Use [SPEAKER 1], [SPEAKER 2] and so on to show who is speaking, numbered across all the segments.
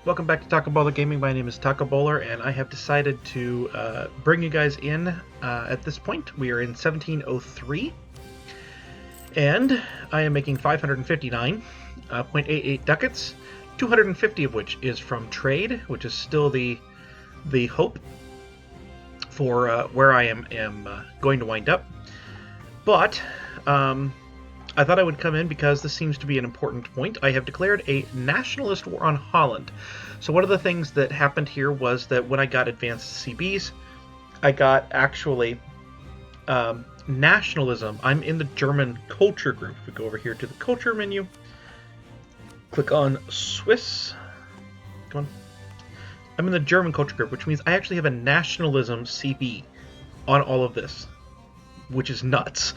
[SPEAKER 1] welcome back to Taco Bowler Gaming. My name is Taco Bowler, and I have decided to bring you guys in at this point. We are in 1703, and I am making 559.88 ducats, 250 of which is from trade, which is still the hope for where I am going to wind up. But I thought I would come in because this seems to be an important point. I have declared a nationalist war on Holland. So one of the things that happened here was that when I got advanced CBs, I got actually nationalism. I'm in the German culture group. If we go over here to the culture menu, click on Swiss. Come on. I'm in the German culture group, which means I actually have a nationalism CB on all of this, which is nuts.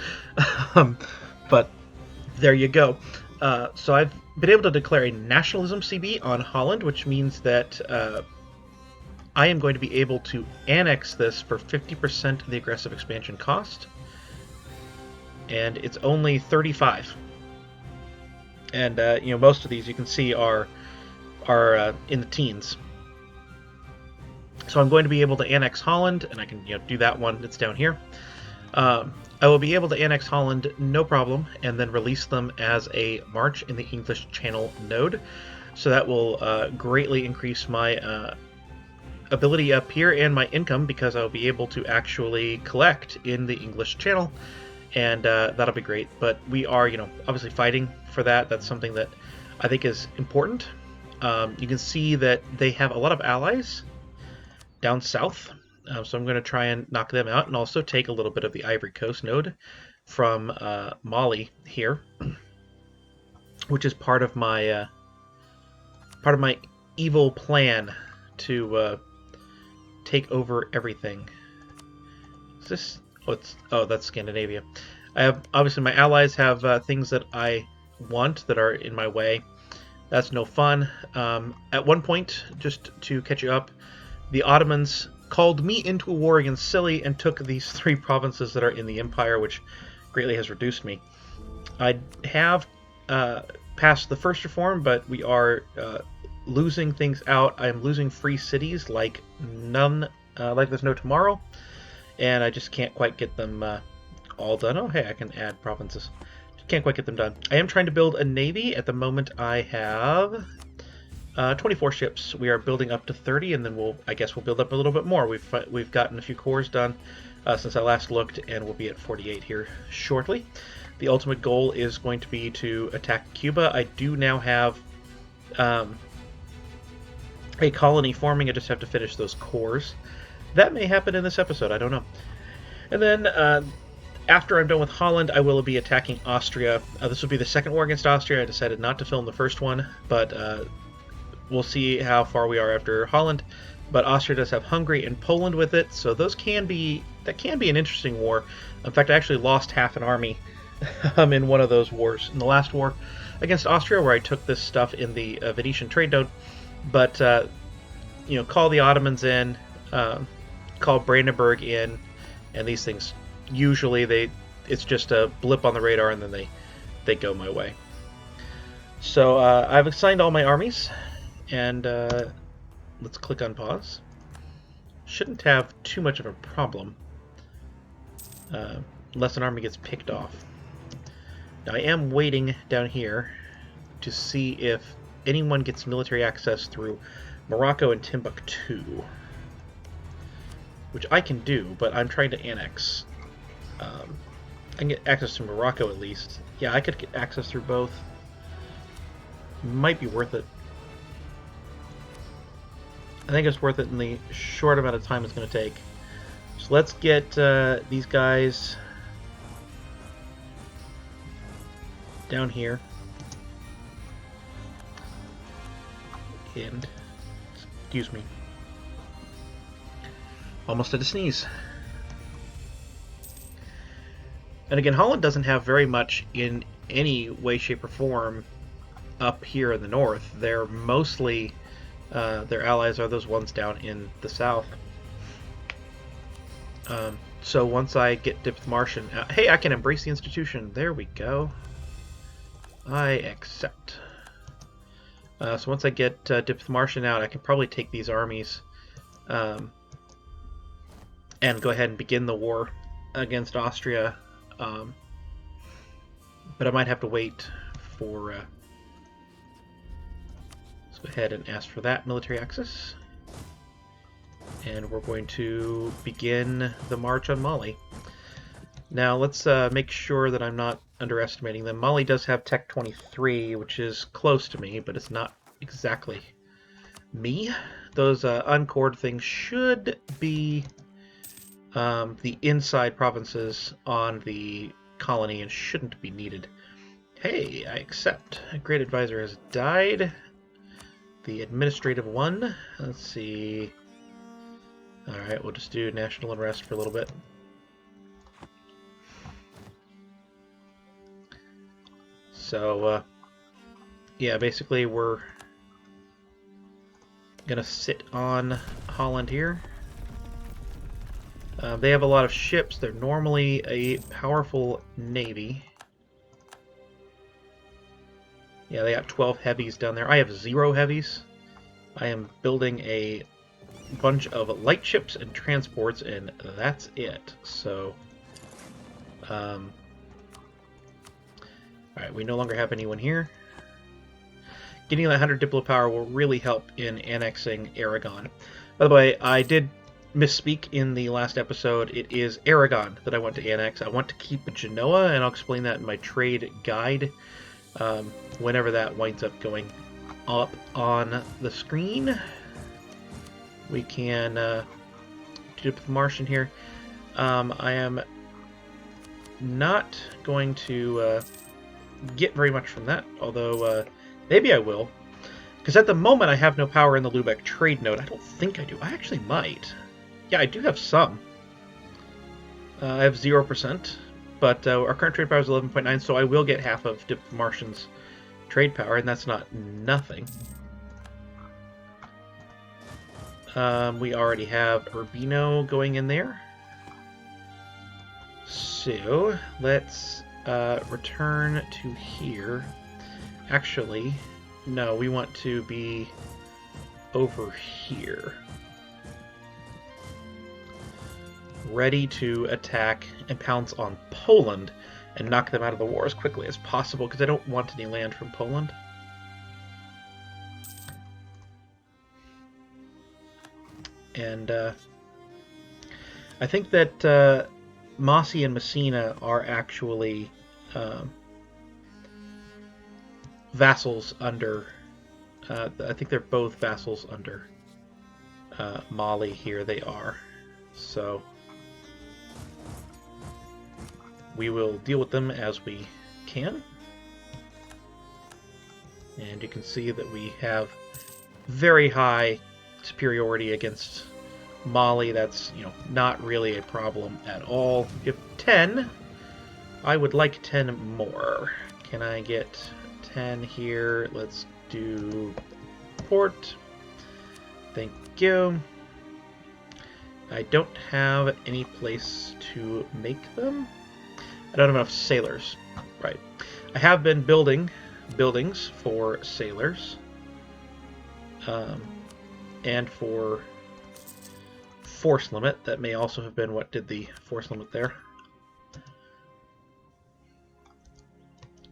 [SPEAKER 1] But there you go. So I've been able to declare a nationalism CB on Holland, which means that I am going to be able to annex this for 50% of the aggressive expansion cost. And it's only 35. And most of these you can see are in the teens. So I'm going to be able to annex Holland, and I can do that one that's down here. I will be able to annex Holland, no problem, and then release them as a march in the English Channel node. So that will greatly increase my ability up here and my income, because I'll be able to actually collect in the English Channel, and that'll be great. But we are, obviously fighting for that. That's something that I think is important. You can see that they have a lot of allies down south. So I'm going to try and knock them out, and also take a little bit of the Ivory Coast node from Mali here, which is part of my evil plan to take over everything. Is this? Oh, that's Scandinavia. I have, obviously, my allies have things that I want that are in my way. That's no fun. At one point, just to catch you up, the Ottomans called me into a war against Scilly and took these 3 provinces that are in the empire, which greatly has reduced me. I have passed the first reform, but we are losing things out. I am losing free cities like there's no tomorrow, and I just can't quite get them all done. Oh, hey, I can add provinces. Just can't quite get them done. I am trying to build a navy. At the moment, I have 24 ships. We are building up to 30, and then I guess we'll build up a little bit more. We've gotten a few cores done since I last looked, and we'll be at 48 here shortly. The ultimate goal is going to be to attack Cuba. I do now have a colony forming. I just have to finish those cores. That may happen in this episode. I don't know. And then after I'm done with Holland, I will be attacking Austria. This will be the second war against Austria. I decided not to film the first one, but we'll see how far we are after Holland. But Austria does have Hungary and Poland with it, so that can be an interesting war. In fact, I actually lost half an army in one of those wars. In the last war against Austria, where I took this stuff in the Venetian trade node. But call the Ottomans in, call Brandenburg in, and these things usually it's just a blip on the radar, and then they go my way. So I've assigned all my armies. And let's click on pause. Shouldn't have too much of a problem unless an army gets picked off. Now I am waiting down here to see if anyone gets military access through Morocco and Timbuktu, which I can do, but I'm trying to annex. I can get access to Morocco at least. Yeah, I could get access through both. Might be worth it. I think it's worth it in the short amount of time it's going to take. So let's get these guys down here. And, excuse me, almost had a sneeze. And again, Holland doesn't have very much in any way, shape, or form up here in the north. They're mostly... their allies are those ones down in the south. So once I get Dipth Martian... hey, I can embrace the institution. There we go. I accept. So once I get Diplomatia out, I can probably take these armies and go ahead and begin the war against Austria. But I might have to wait for... let's go ahead and ask for that military access. And we're going to begin the march on Mali. Now let's make sure that I'm not underestimating them. Mali does have Tech 23, which is close to me, but it's not exactly me. Those uncored things should be the inside provinces on the colony and shouldn't be needed. Hey, I accept. A great advisor has died. The administrative one. Let's see. Alright, we'll just do national unrest for a little bit. So, yeah, basically we're gonna sit on Holland here. They have a lot of ships. They're normally a powerful navy. Yeah, they got 12 heavies down there. I have 0 heavies. I am building a bunch of light ships and transports, and that's it. So, alright, we no longer have anyone here. Getting that 100 Diplo power will really help in annexing Aragon. By the way, I did misspeak in the last episode. It is Aragon that I want to annex. I want to keep Genoa, and I'll explain that in my trade guide whenever that winds up going up on the screen. We can do the Martian here. I am not going to get very much from that, although maybe I will. Because at the moment I have no power in the Lubeck trade node. I don't think I do. I actually might. Yeah, I do have some. I have 0%, but our current trade power is 11.9, so I will get half of Martian's trade power, and that's not nothing. We already have Urbino going in there. So, let's return to here. Actually, no, we want to be over here. Ready to attack and pounce on Poland and knock them out of the war as quickly as possible, because I don't want any land from Poland. And I think that Mossi and Messina are actually vassals under... I think they're both vassals under Mali here. They are. So we will deal with them as we can. And you can see that we have very high superiority against Mali. That's, you know, not really a problem at all. If 10, I would like 10 more. Can I get 10 here? Let's do port. Thank you. I don't have any place to make them. I don't have enough sailors. Right. I have been building buildings for sailors. And for force limit. That may also have been what did the force limit there.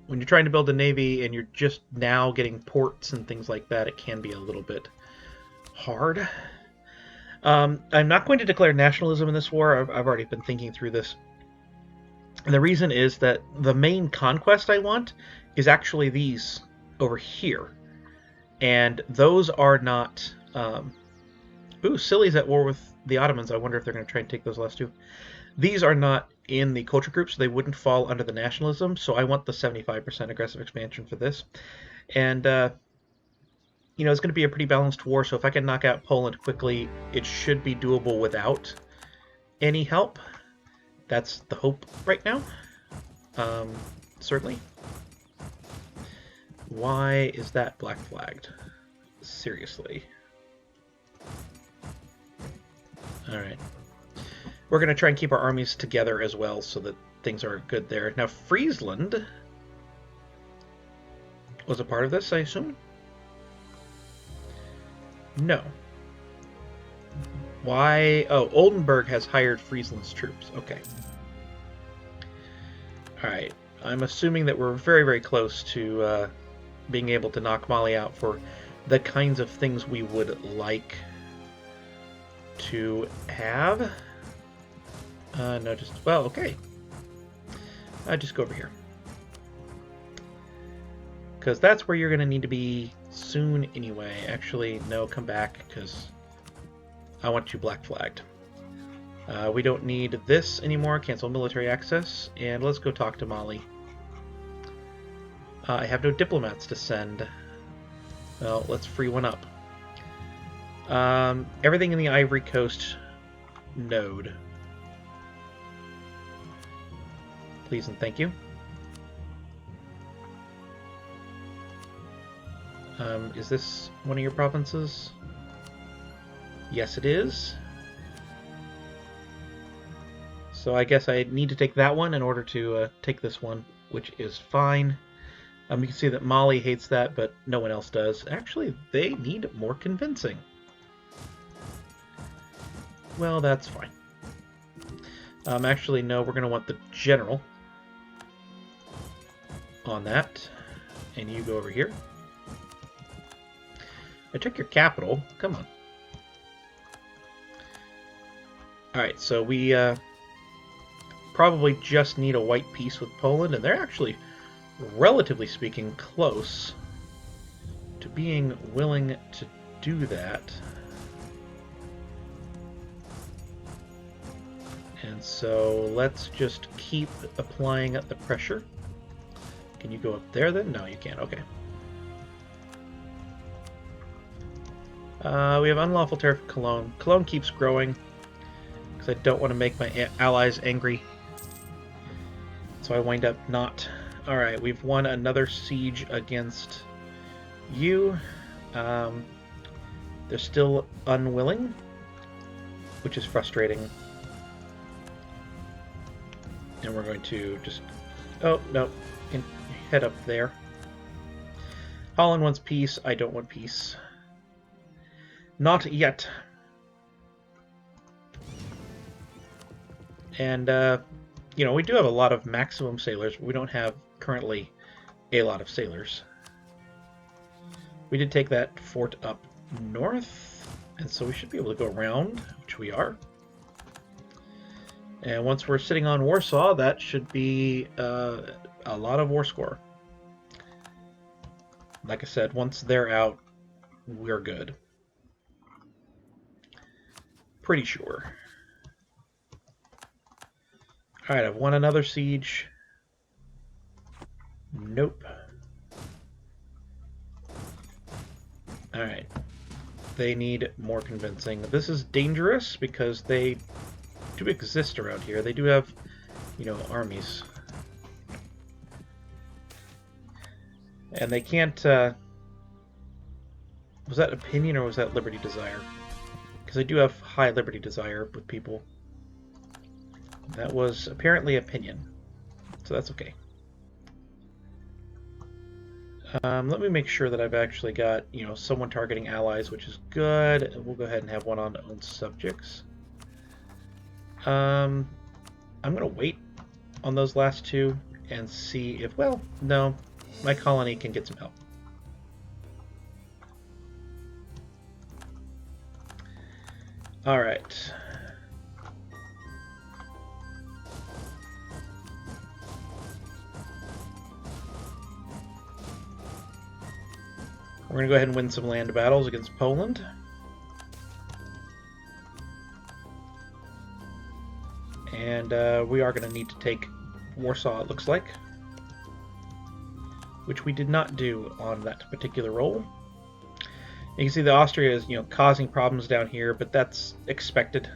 [SPEAKER 1] When you're trying to build a navy and you're just now getting ports and things like that, it can be a little bit hard. I'm not going to declare nationalism in this war. I've already been thinking through this. And the reason is that the main conquest I want is actually these over here. And those are not... ooh, Sicily's at war with the Ottomans. I wonder if they're going to try and take those last two. These are not in the culture group, so they wouldn't fall under the nationalism. So I want the 75% aggressive expansion for this. And, you know, it's going to be a pretty balanced war, so if I can knock out Poland quickly, it should be doable without any help. That's the hope right now. Certainly. Why is that black flagged? Seriously. Alright. We're going to try and keep our armies together as well so that things are good there. Now, Friesland was a part of this, I assume? No. Why? Oh, Oldenburg has hired Friesland's troops. Okay. Alright. I'm assuming that we're very, very close to being able to knock Mali out for the kinds of things we would like to have. No, just... Well, okay. Just go over here. Because that's where you're going to need to be soon anyway. Actually, no, come back, because I want you black flagged. We don't need this anymore. Cancel military access. And let's go talk to Mali. I have no diplomats to send. Well, let's free one up. Everything in the Ivory Coast node. Please and thank you. Is this one of your provinces? Yes, it is. So I guess I need to take that one in order to take this one, which is fine. You can see that Mali hates that, but no one else does. Actually, they need more convincing. Well, that's fine. Actually, no, we're going to want the general on that. And you go over here. I took your capital. Come on. Alright, so we probably just need a white peace with Poland, and they're actually, relatively speaking, close to being willing to do that. And so let's just keep applying the pressure. Can you go up there then? No, you can't. Okay. We have unlawful tariff of Cologne. Cologne keeps growing because I don't want to make my allies angry. So I wind up not. Alright, we've won another siege against you. They're still unwilling, which is frustrating. And we're going to just... Oh, no. You can head up there. Holland wants peace. I don't want peace. Not yet. And, you know, we do have a lot of maximum sailors, but we don't have currently a lot of sailors. We did take that fort up north, and so we should be able to go around, which we are. And once we're sitting on Warsaw, that should be a lot of war score. Like I said, once they're out, we're good. Pretty sure. Alright, I've won another siege. Nope. Alright. They need more convincing. This is dangerous because they do exist around here. They do have, you know, armies. And they can't, was that opinion or was that liberty desire? Because I do have high liberty desire with people. That was apparently opinion. So that's okay. Let me make sure that I've actually got, you know, someone targeting allies, which is good. We'll go ahead and have one on own subjects. I'm going to wait on those last two and see if, well, no, my colony can get some help. All right. We're going to go ahead and win some land battles against Poland. And we are going to need to take Warsaw, it looks like. Which we did not do on that particular roll. You can see that Austria is, you know, causing problems down here, but that's expected.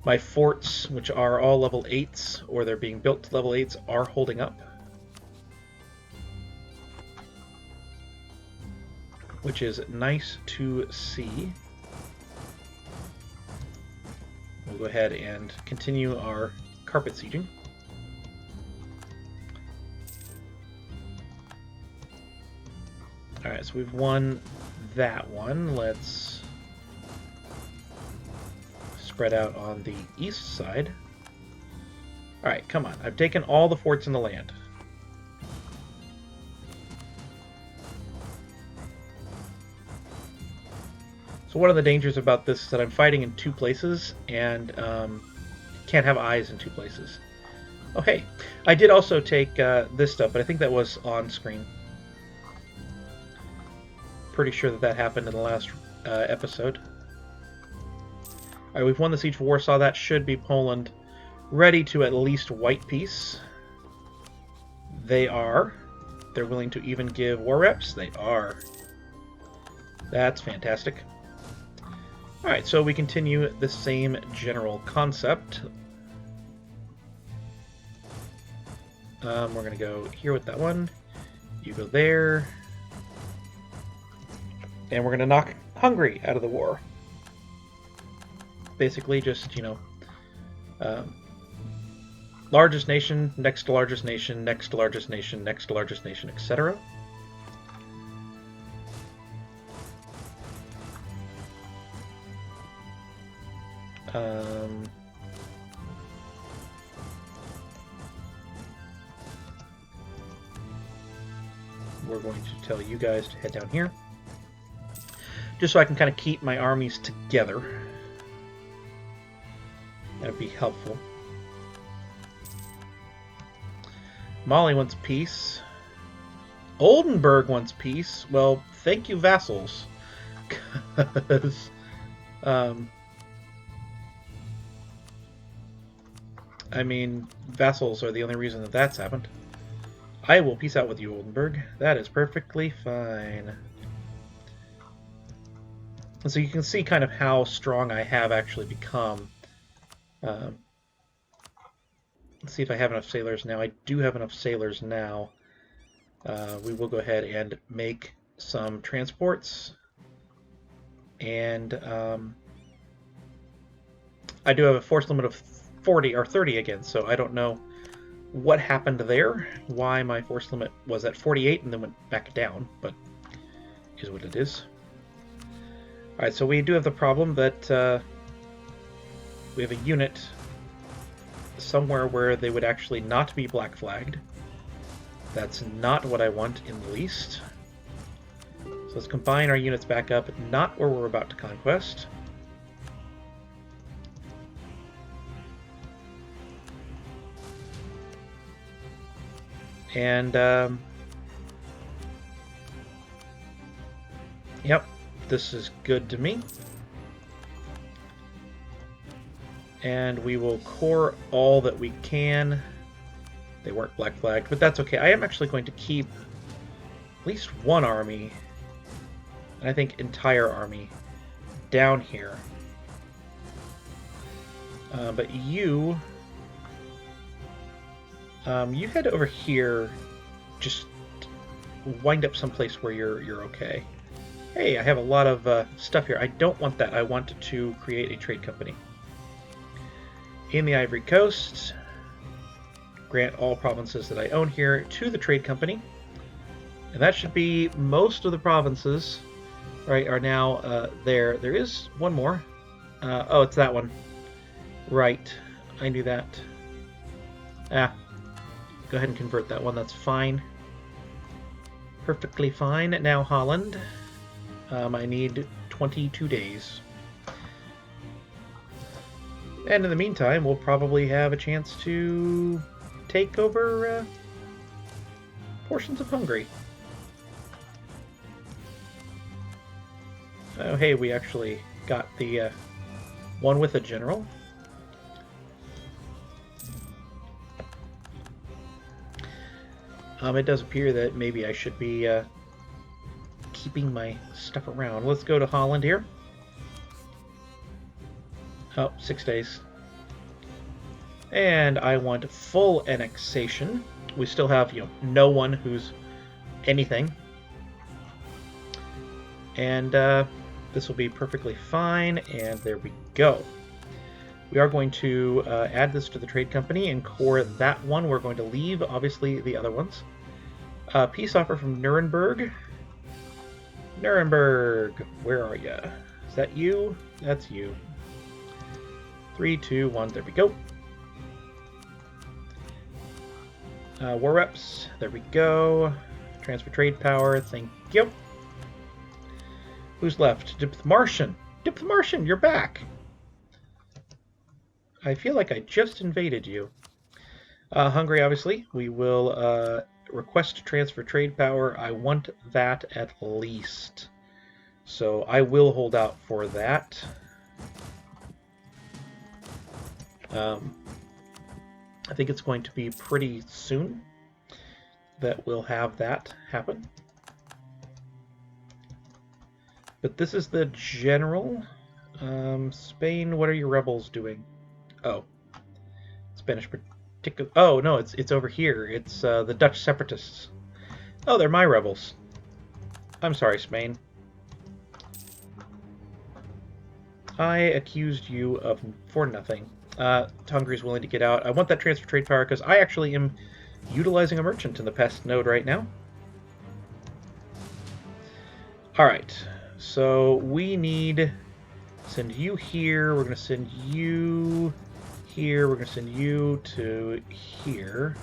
[SPEAKER 1] My forts, which are all level 8s, or they're being built to level 8s, are holding up. Which is nice to see. We'll go ahead and continue our carpet sieging. Alright, so we've won that one. Let's spread out on the east side. Alright, come on. I've taken all the forts in the land. So one of the dangers about this is that I'm fighting in two places, and can't have eyes in two places. Oh, hey. I did also take this stuff, but I think that was on screen. Pretty sure that that happened in the last episode. Alright, we've won the Siege of Warsaw. That should be Poland ready to at least white peace. They are. They're willing to even give war reps. They are. That's fantastic. Alright, so we continue the same general concept. We're going to go here with that one. You go there. And we're going to knock Hungary out of the war. Basically just, you know, largest nation, next to largest nation, next to largest nation, next to largest nation, etc. We're going to tell you guys to head down here, just so I can kind of keep my armies together. That'd be helpful. Mali wants peace. Oldenburg wants peace. Well, thank you, vassals. Because, I mean, vassals are the only reason that that's happened. I will peace out with you, Oldenburg. That is perfectly fine. And so you can see kind of how strong I have actually become. Let's see if I have enough sailors now. I do have enough sailors now. We will go ahead and make some transports. And I do have a force limit of 40 or 30 again, so I don't know what happened there, why my force limit was at 48 and then went back down, but is what it is. Alright, so we do have the problem that we have a unit somewhere where they would actually not be black flagged. That's not what I want in the least. So let's combine our units back up, not where we're about to conquest. And, yep, this is good to me. And we will core all that we can. They weren't black flagged, but that's okay. I am actually going to keep at least one army, and I think entire army, down here. But you head over here, just wind up someplace where you're okay. Hey, I have a lot of stuff here. I don't want that. I want to create a trade company. In the Ivory Coast, grant all provinces that I own here to the trade company. And that should be most of the provinces, right, are now there. There is one more. Oh, it's that one. Right, I knew that. Go ahead and convert that one, that's fine. Perfectly fine. Now Holland. I need 22 days. And in the meantime, we'll probably have a chance to take over portions of Hungary. Oh, hey, we actually got the one with a general. It does appear that maybe I should be keeping my stuff around. Let's go to Holland here. Oh, 6 days. And I want full annexation. We still have, no one who's anything. And this will be perfectly fine, and there we go. We are going to add this to the trade company and core that one. We're going to leave, obviously, the other ones. Peace offer from Nuremberg. Nuremberg, where are ya? Is that you? That's you. 3, 2, 1, there we go. War reps, there we go. Transfer trade power, thank you. Who's left? Diplomartian. Diplomartian, you're back. I feel like I just invaded you. Hungary, obviously. We will request transfer trade power. I want that at least. So I will hold out for that. I think it's going to be pretty soon that we'll have that happen. But this is the general. Spain, what are your rebels doing? Oh, Spanish particular. Oh no, it's over here. It's the Dutch separatists. Oh, they're my rebels. I'm sorry, Spain. I accused you of for nothing. Hungary's willing to get out. I want that transfer trade power because I actually am utilizing a merchant in the pest node right now. Alright, so we need send you here. We're going to send you here. We're going to send you to here.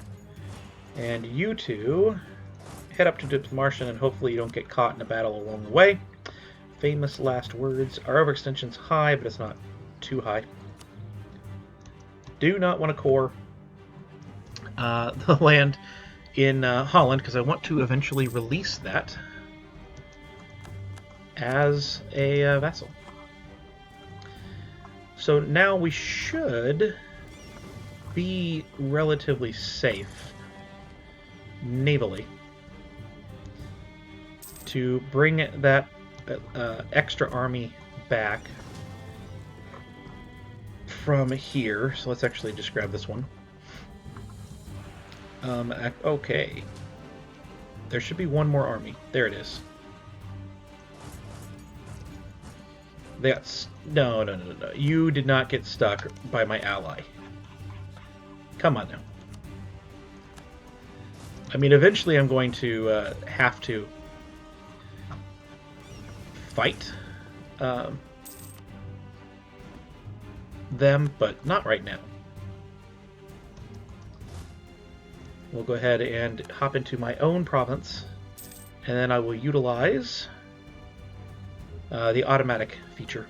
[SPEAKER 1] And you two head up to Diplomartian and hopefully you don't get caught in a battle along the way. Famous last words. Our overextension's high, but it's not too high. Do not want to core the land in Holland because I want to eventually release that as a vassal. So now we should be relatively safe navally to bring that extra army back from here. So let's actually just grab this one. Okay. There should be one more army. There it is. That's no. You did not get stuck by my ally. Come on now. I mean, eventually I'm going to have to fight them, but not right now. We'll go ahead and hop into my own province, and then I will utilize the automatic feature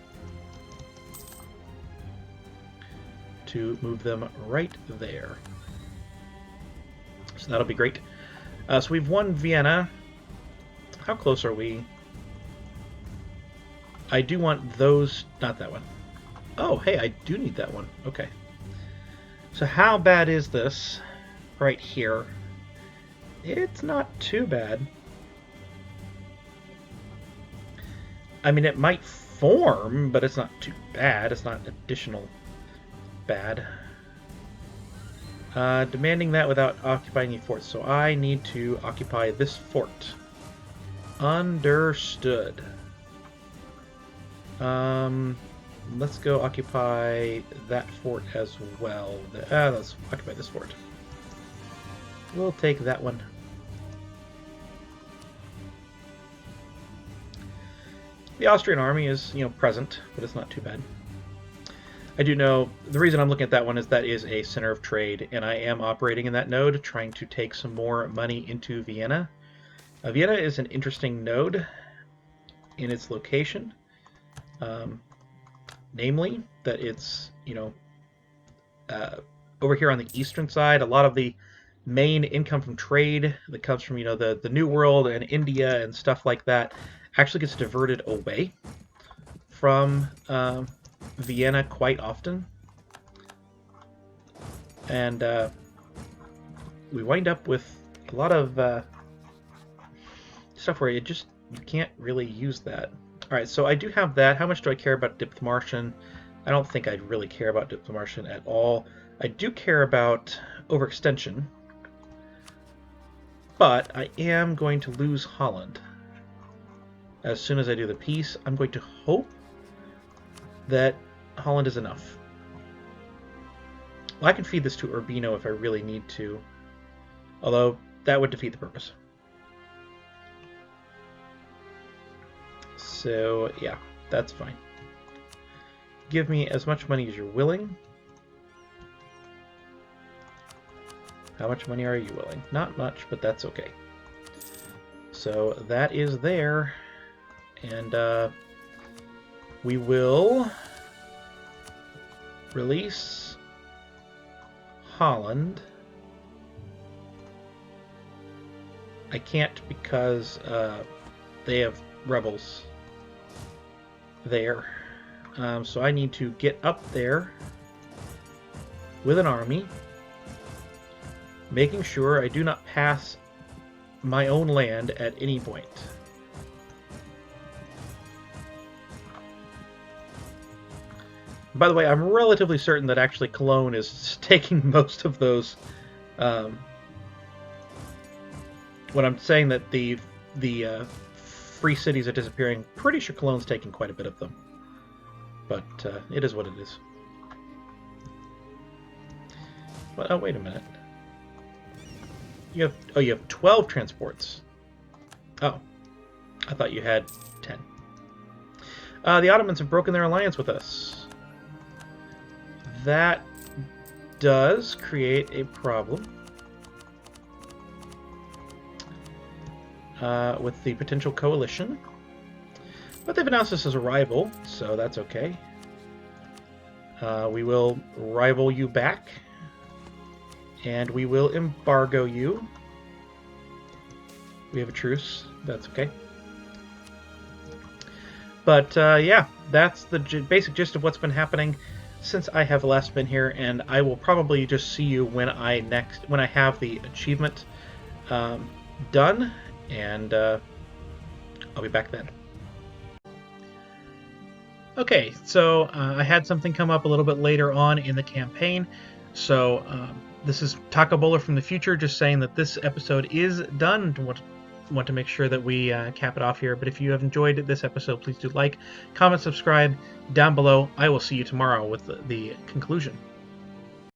[SPEAKER 1] to move them right there. So that'll be great. So we've won Vienna. How close are we? I do want those, not that one. Oh, hey, I do need that one. Okay. So how bad is this right here? It's not too bad. I mean, it might form, but it's not too bad. It's not additional bad. Demanding that without occupying any forts. So I need to occupy this fort. Understood. Let's go occupy that fort as well. Let's occupy this fort. We'll take that one. The Austrian army is, present, but it's not too bad. I do know the reason I'm looking at that one is that is a center of trade, and I am operating in that node, trying to take some more money into Vienna. Vienna is an interesting node in its location. Namely, that it's, over here on the eastern side, a lot of the main income from trade that comes from, the New World and India and stuff like that actually gets diverted away from Vienna quite often. And we wind up with a lot of stuff where you can't really use that. Alright, so I do have that. How much do I care about Diplomartian? I don't think I really care about Diplomartian at all. I do care about overextension, but I am going to lose Holland. As soon as I do the peace, I'm going to hope that Holland is enough. Well, I can feed this to Urbino if I really need to, although that would defeat the purpose. So, yeah, that's fine. Give me as much money as you're willing. How much money are you willing? Not much, but that's okay. So that is there. And we will release Holland. I can't because they have rebels there. So I need to get up there with an army, making sure I do not pass my own land at any point. By the way, I'm relatively certain that actually Cologne is taking most of those. When I'm saying that the free cities are disappearing, pretty sure Cologne's taking quite a bit of them. But it is what it is. But, oh, wait a minute. You have 12 transports. Oh, I thought you had 10. The Ottomans have broken their alliance with us. That does create a problem with the potential coalition. But they've announced us as a rival, so that's okay. We will rival you back. And we will embargo you. We have a truce. That's okay. But yeah, that's the basic gist of what's been happening since I have last been here, and I will probably just see you when I have the achievement done, and I'll be back then. Okay, so I had something come up a little bit later on in the campaign, so this is Taco Bowler from the future, just saying that this episode is done. Want to make sure that we cap it off here. But if you have enjoyed this episode, please do like, comment, subscribe down below. I will see you tomorrow with the conclusion.